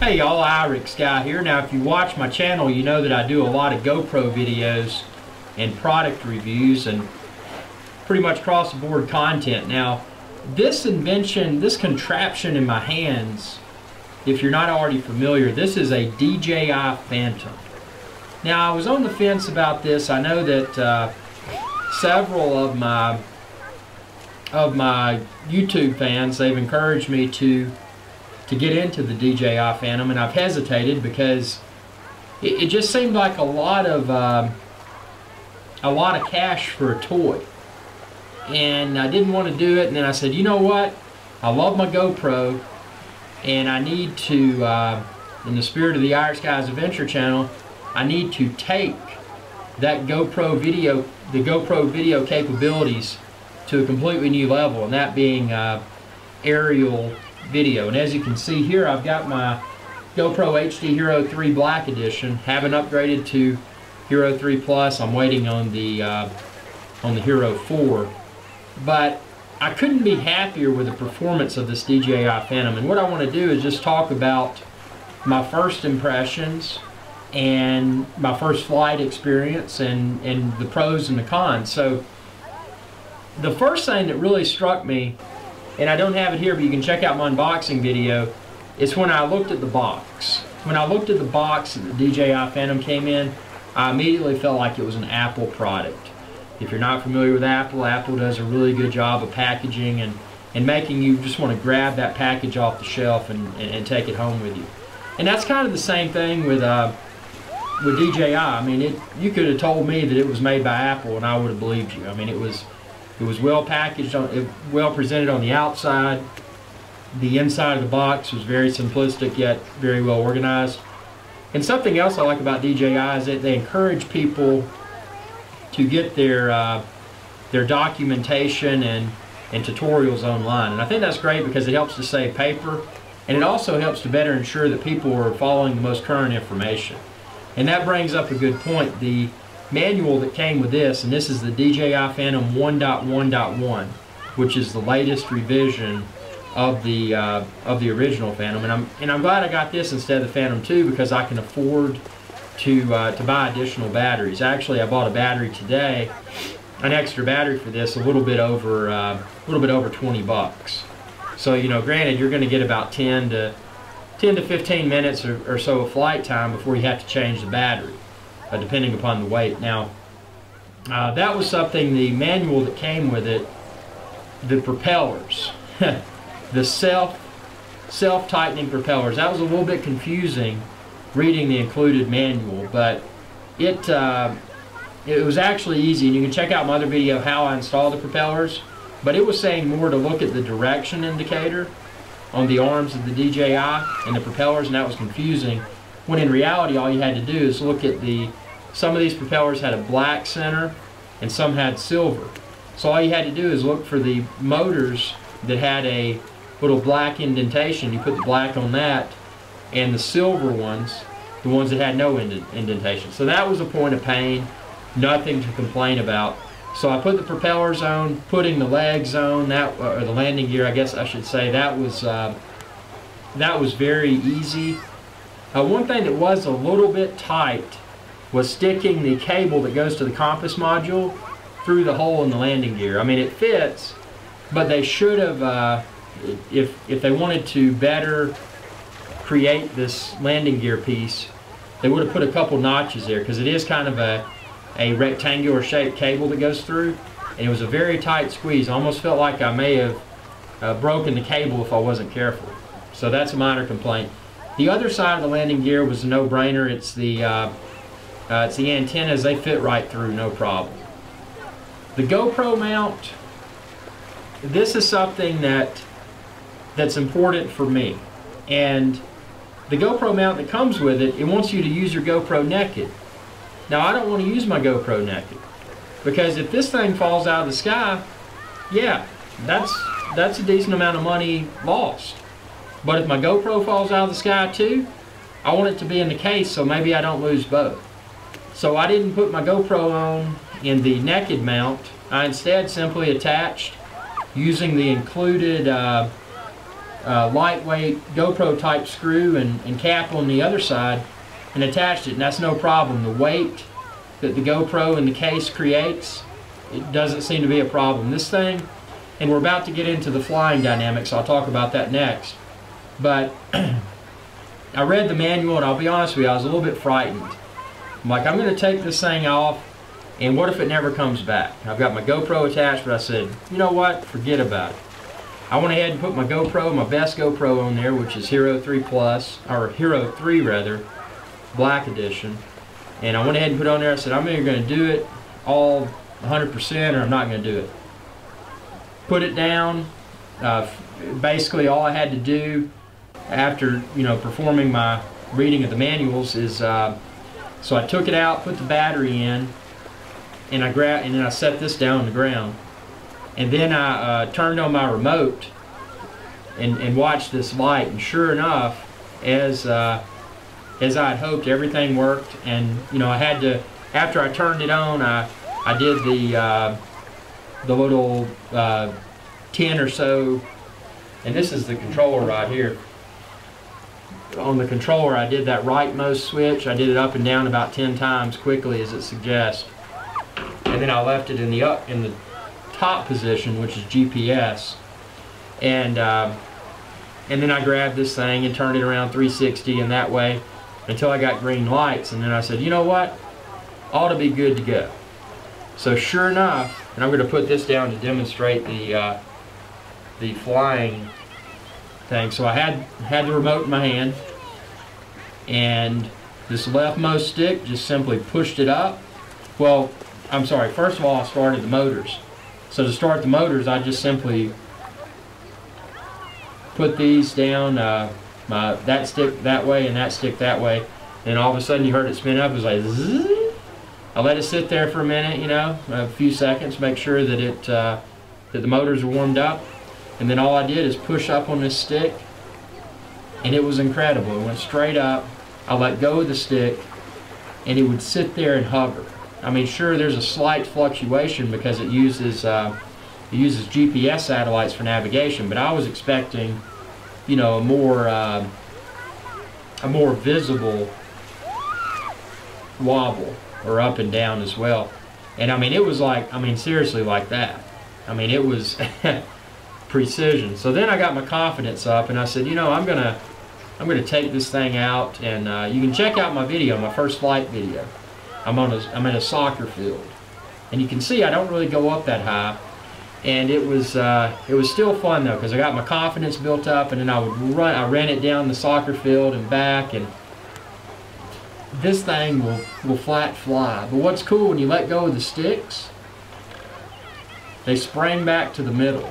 Hey y'all, Irix Guy here. Now if you watch my channel, you know that I do a lot of GoPro videos and product reviews and pretty much cross the board content. Now this invention, this contraption in my hands, if you're not already familiar, this is a DJI Phantom. Now I was on the fence about this. I know that several of my YouTube fans, they've encouraged me to get into the DJI Phantom, and I've hesitated because it just seemed like a lot of cash for a toy, and I didn't want to do it. And then I said, you know what, I love my GoPro, and I need to, in the spirit of the Irish Guys Adventure channel, I need to take that GoPro video, the GoPro video capabilities to a completely new level, and that being aerial video. And as you can see here, I've got my GoPro HD Hero 3 Black Edition. Haven't upgraded to Hero 3 Plus. I'm waiting on the Hero 4. But I couldn't be happier with the performance of this DJI Phantom. And what I want to do is just talk about my first impressions and my first flight experience and the pros and the cons. So the first thing that really struck me, and I don't have it here, but you can check out my unboxing video, is when I looked at the box. When I looked at the box that the DJI Phantom came in, I immediately felt like it was an Apple product. If you're not familiar with Apple, Apple does a really good job of packaging and making you just want to grab that package off the shelf and take it home with you. And that's kind of the same thing with DJI. I mean, you could have told me that it was made by Apple and I would have believed you. I mean, it was well packaged, well presented on the outside. The inside of the box was very simplistic yet very well organized. And something else I like about DJI is that they encourage people to get their documentation and tutorials online. And I think that's great because it helps to save paper, and it also helps to better ensure that people are following the most current information. And that brings up a good point. The manual that came with this, and this is the DJI Phantom 1.1.1, which is the latest revision of the original Phantom, and I'm glad I got this instead of the Phantom 2 because I can afford to buy additional batteries. Actually, I bought a battery today, an extra battery for this, a little bit over 20 bucks. So you know, granted, you're going to get about 10 to 15 minutes or so of flight time before you have to change the battery, depending upon the weight. Now, that was something, the manual that came with it, the propellers, the self-tightening propellers, that was a little bit confusing reading the included manual, but it was actually easy, and you can check out my other video how I installed the propellers, but it was saying more to look at the direction indicator on the arms of the DJI and the propellers, and that was confusing. When in reality, all you had to do is look at some of these propellers had a black center and some had silver. So all you had to do is look for the motors that had a little black indentation. You put the black on that, and the silver ones, the ones that had no indentation. So that was a point of pain, nothing to complain about. So I put the propellers on, putting the legs on, or the landing gear, I guess I should say, that was very easy. One thing that was a little bit tight was sticking the cable that goes to the compass module through the hole in the landing gear. I mean, it fits, but they should have, if they wanted to better create this landing gear piece, they would have put a couple notches there, because it is kind of a rectangular shaped cable that goes through, and it was a very tight squeeze. I almost felt like I may have broken the cable if I wasn't careful. So that's a minor complaint. The other side of the landing gear was a no-brainer. It's the antennas. They fit right through, no problem. The GoPro mount, this is something that's important for me. And the GoPro mount that comes with it, it wants you to use your GoPro naked. Now I don't want to use my GoPro naked, because if this thing falls out of the sky, yeah, that's a decent amount of money lost. But if my GoPro falls out of the sky too, I want it to be in the case so maybe I don't lose both. So I didn't put my GoPro on in the naked mount. I instead simply attached, using the included lightweight GoPro type screw and cap on the other side and attached it, and that's no problem. The weight that the GoPro and the case creates, it doesn't seem to be a problem. This thing, and we're about to get into the flying dynamics, I'll talk about that next, but I read the manual, and I'll be honest with you, I was a little bit frightened. I'm like, I'm going to take this thing off, and what if it never comes back? I've got my GoPro attached, but I said, you know what, forget about it. I went ahead and put my GoPro, my best GoPro on there, which is Hero 3 Plus, or Hero 3 rather, Black Edition. And I went ahead and put it on there. I said, I'm either going to do it all 100% or I'm not going to do it. Put it down. Basically all I had to do after, you know, performing my reading of the manuals is, so I took it out, put the battery in, and then I set this down on the ground. And then I turned on my remote and watched this light, and sure enough, as I had hoped, everything worked. And you know, I had to, after I turned it on, I did the little 10 or so, and this is the controller right here. On the controller, I did that rightmost switch. I did it up and down about 10 times quickly as it suggests, and then I left it in the top position, which is GPS, and then I grabbed this thing and turned it around 360 in that way until I got green lights, and then I said, you know what, ought to be good to go. So sure enough, and I'm going to put this down to demonstrate the flying thing. So I had the remote in my hand, and this leftmost stick just simply pushed it up. Well, I'm sorry, first of all I started the motors. So to start the motors, I just simply put these down, that stick that way and that stick that way, and all of a sudden you heard it spin up. It was like zzz. I let it sit there for a minute, you know, a few seconds, make sure that that the motors are warmed up, and then all I did is push up on this stick, and it was incredible. It went straight up. I let go of the stick, and it would sit there and hover. I mean, sure, there's a slight fluctuation because it uses GPS satellites for navigation, but I was expecting, you know, a more visible wobble or up and down as well. And I mean, it was like, I mean, seriously like that. I mean, it was precision. So then I got my confidence up, and I said, you know, I'm gonna take this thing out, and you can check out my video, my first flight video. I'm in a soccer field, and you can see I don't really go up that high, and it was still fun though, because I got my confidence built up, and then I ran it down the soccer field and back, and this thing will flat fly. But what's cool, when you let go of the sticks, they spring back to the middle.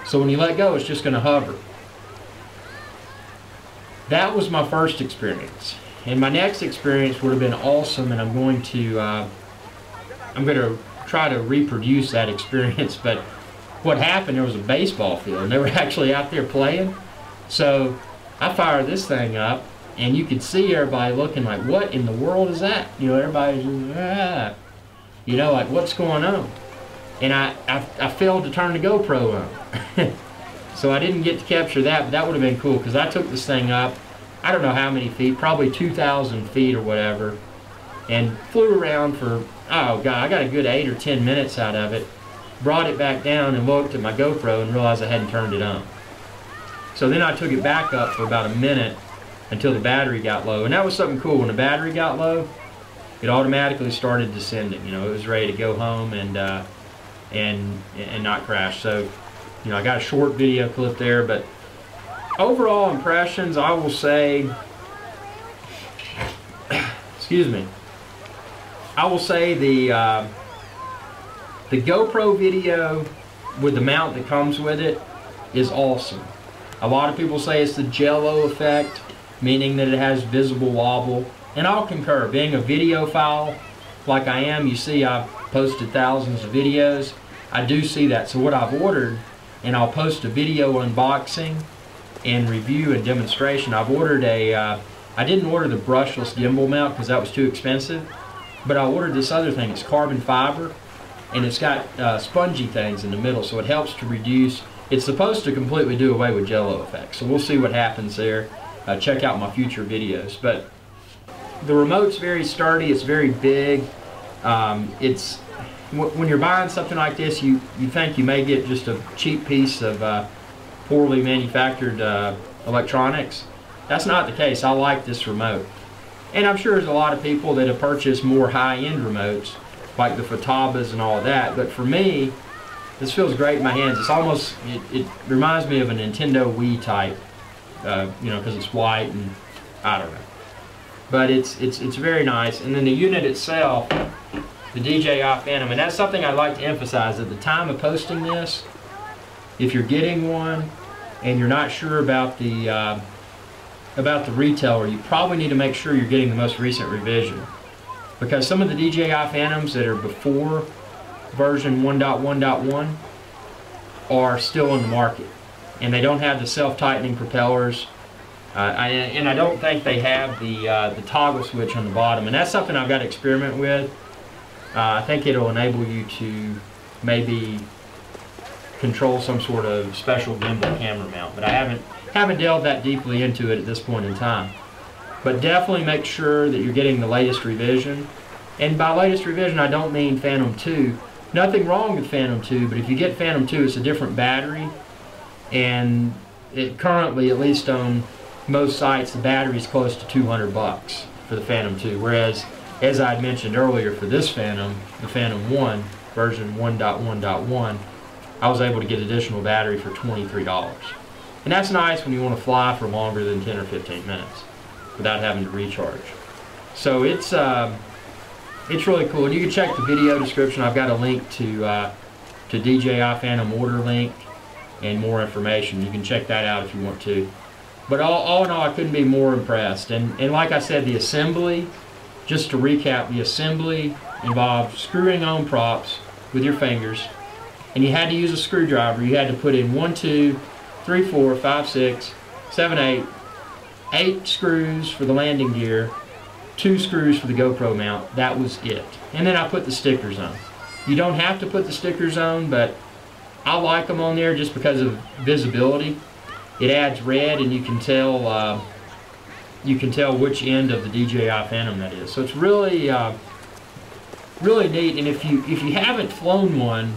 So when you let go, it's just going to hover. That was my first experience. And my next experience would have been awesome, and I'm going to try to reproduce that experience. But what happened, there was a baseball field, and they were actually out there playing. So I fired this thing up, and you could see everybody looking like, what in the world is that? You know, everybody's just, you know, like, what's going on? And I failed to turn the GoPro on. So I didn't get to capture that, but that would have been cool, because I took this thing up, I don't know how many feet, probably 2,000 feet or whatever, and flew around for, oh God, I got a good 8 or 10 minutes out of it, brought it back down and looked at my GoPro and realized I hadn't turned it on. So then I took it back up for about a minute until the battery got low, and that was something cool. When the battery got low, it automatically started descending. You know, it was ready to go home and not crash. So, you know, I got a short video clip there, but overall impressions, I will say, excuse me, I will say the GoPro video with the mount that comes with it is awesome. A lot of people say it's the Jello effect, meaning that it has visible wobble, and I'll concur. Being a videophile like I am, you see I've posted thousands of videos, I do see that. So what I've ordered, and I'll post a video unboxing and review and demonstration. I've ordered I didn't order the brushless gimbal mount because that was too expensive, but I ordered this other thing. It's carbon fiber, and it's got spongy things in the middle, so it helps to reduce it's supposed to completely do away with jello effects. So we'll see what happens there. Check out my future videos. But the remote's very sturdy, it's very big. When you're buying something like this, you think you may get just a cheap piece of poorly manufactured electronics. That's not the case. I like this remote. And I'm sure there's a lot of people that have purchased more high-end remotes, like the Phantoms and all of that. But for me, this feels great in my hands. It's almost, it reminds me of a Nintendo Wii type, you know, because it's white and I don't know. But it's very nice. And then the unit itself, the DJI Phantom, and that's something I'd like to emphasize at the time of posting this. If you're getting one and you're not sure about the retailer, you probably need to make sure you're getting the most recent revision, because some of the DJI Phantoms that are before version 1.1.1 are still on the market, and they don't have the self-tightening propellers, and I don't think they have the toggle switch on the bottom, and that's something I've got to experiment with. I think it'll enable you to maybe control some sort of special gimbal camera mount, but I haven't delved that deeply into it at this point in time. But definitely make sure that you're getting the latest revision. And by latest revision, I don't mean Phantom 2. Nothing wrong with Phantom 2, but if you get Phantom 2, it's a different battery. And it currently, at least on most sites, the battery's close to $200 for the Phantom 2. Whereas, as I mentioned earlier, for this Phantom, the Phantom 1, version 1.1.1, I was able to get additional battery for $23. And that's nice when you want to fly for longer than 10 or 15 minutes without having to recharge. So it's really cool. And you can check the video description. I've got a link to DJI Phantom order link and more information. You can check that out if you want to. But all in all, I couldn't be more impressed. And like I said, the assembly, just to recap, the assembly involved screwing on props with your fingers, and you had to use a screwdriver. You had to put in 1, 2, 3, 4, 5, 6, 7, 8 screws for the landing gear, 2 screws for the GoPro mount. That was it. And then I put the stickers on. You don't have to put the stickers on, but I like them on there just because of visibility. It adds red, and you can tell which end of the DJI Phantom that is. So it's really really neat. And if you haven't flown one,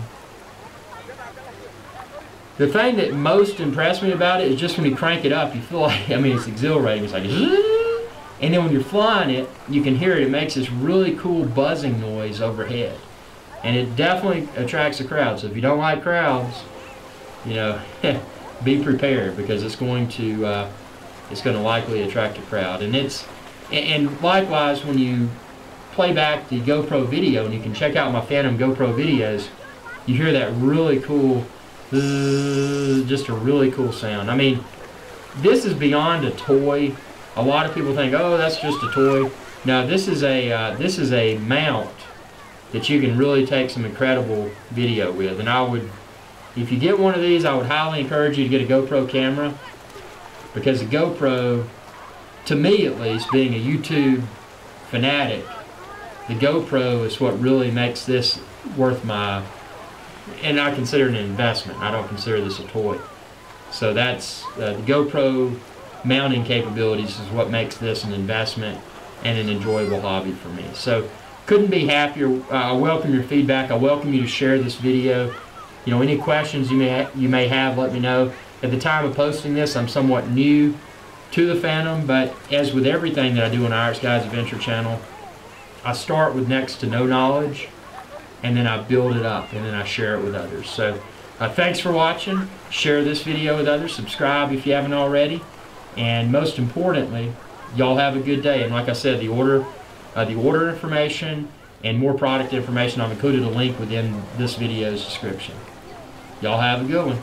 the thing that most impressed me about it is just when you crank it up, you feel like, I mean, it's exhilarating. It's like, and then when you're flying it, you can hear it. It makes this really cool buzzing noise overhead. And it definitely attracts a crowd. So if you don't like crowds, you know, be prepared, because it's going to likely attract a crowd. And likewise, when you play back the GoPro video, and you can check out my Phantom GoPro videos, you hear that really cool, just a really cool sound. I mean, this is beyond a toy. A lot of people think, oh, that's just a toy. No, this is a mount that you can really take some incredible video with. And I would, if you get one of these, I would highly encourage you to get a GoPro camera, because the GoPro, to me at least, being a YouTube fanatic, the GoPro is what really makes this worth my, and I consider it an investment. I don't consider this a toy. So that's the GoPro mounting capabilities is what makes this an investment and an enjoyable hobby for me. So couldn't be happier. I welcome your feedback. I welcome you to share this video. You know, any questions you may have, let me know. At the time of posting this, I'm somewhat new to the Phantom, but as with everything that I do on Irish Guys Adventure channel, I start with next to no knowledge, and then I build it up, and then I share it with others. So thanks for watching. Share this video with others. Subscribe if you haven't already. And most importantly, y'all have a good day. And like I said, the order information and more product information, I've included a link within this video's description. Y'all have a good one.